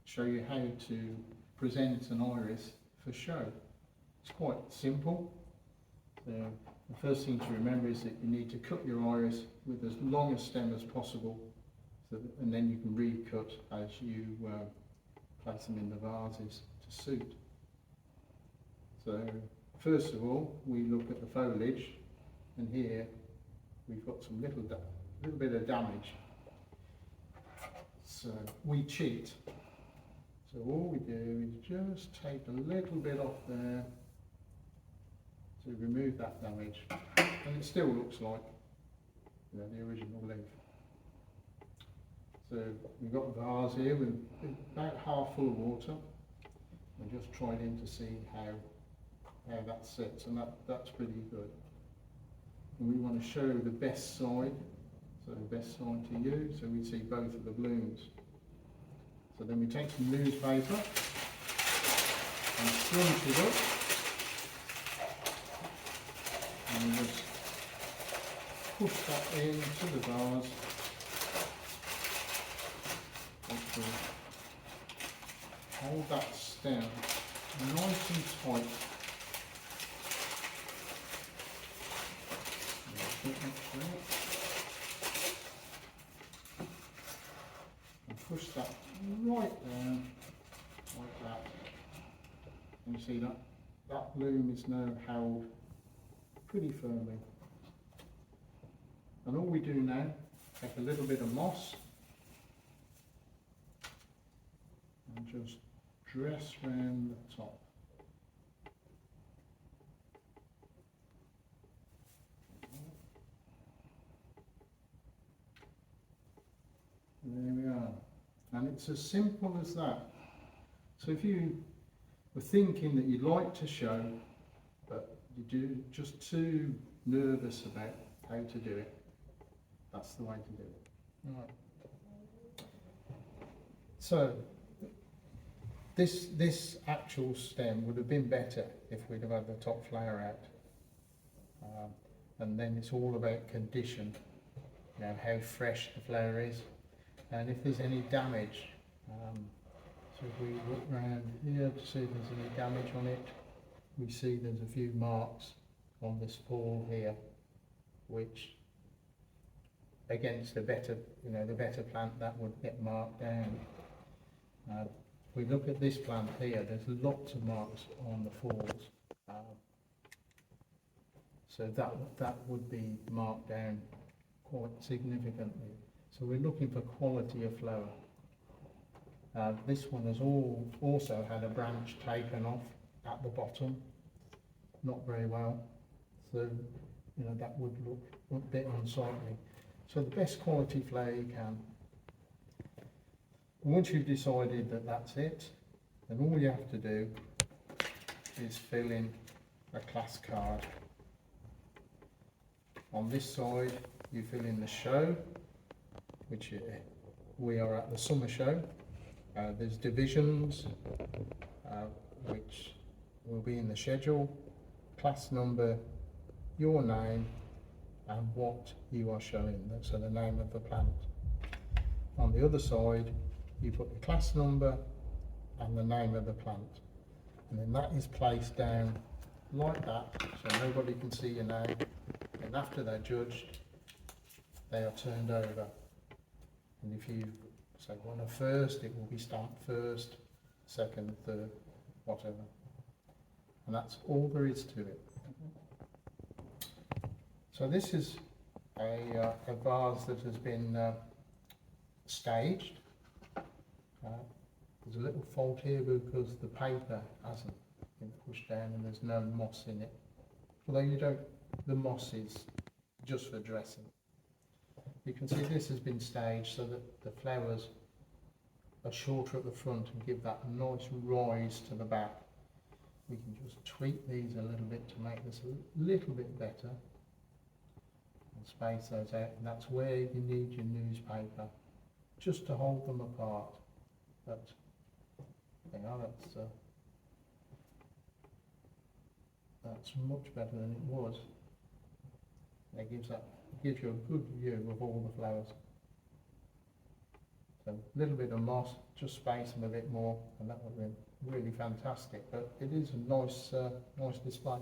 show you how to present an iris for show. It's quite simple. So the first thing to remember is that you need to cut your iris with as long a stem as possible, and then you can recut as you place them in the vases to suit. So first of all, we look at the foliage, and here we've got some little bit of damage. So we cheat. So all we do is just take a little bit off there to remove that damage, and it still looks like, you know, the original leaf. So we've got a vase here with about half full of water. We're just trying in to see how that sits, and that's pretty good. And we want to show the best side, so the best side to use, so we see both of the blooms. So then we take some newspaper and scrunch it up, and we just push that into the vase. Hold that stem nice and tight. And push that right down like that. And you see that bloom is now held pretty firmly. And all we do now, take a little bit of moss and just dress round the top. There we are. And it's as simple as that. So if you were thinking that you'd like to show, but you're just too nervous about how to do it, that's the way to do it. Right. So this actual stem would have been better if we'd have had the top flower out. And then it's all about condition, you know, how fresh the flower is, and if there's any damage. So if we look around here to see if there's any damage on it, we see there's a few marks on this fall here, which against the better, you know, the better plant, that would get marked down. If we look at this plant here, there's lots of marks on the falls. So that would be marked down quite significantly. So we're looking for quality of flower. This one has also had a branch taken off at the bottom, not very well. So, you know, that would look a bit unsightly. So the best quality flower you can. Once you've decided that that's it, then all you have to do is fill in a class card. On this side, you fill in the show, which we are at the summer show. There's divisions, which will be in the schedule, class number, your name, and what you are showing, so the name of the plant. On the other side, you put the class number and the name of the plant, and then that is placed down like that, so nobody can see your name, and after they're judged, they are turned over. And if you say one of first, it will be stamped first, second, third, whatever. And that's all there is to it. So this is a vase that has been staged. There's a little fault here because the paper hasn't been pushed down and there's no moss in it. Although the moss is just for dressing. You can see this has been staged so that the flowers are shorter at the front and give that nice rise to the back. We can just tweak these a little bit to make this a little bit better and space those out, and that's where you need your newspaper just to hold them apart. But you know, that's much better than it was. It gives you a good view of all the flowers. So a little bit of moss, just space them a bit more, and that would be really fantastic. But it is a nice, nice display.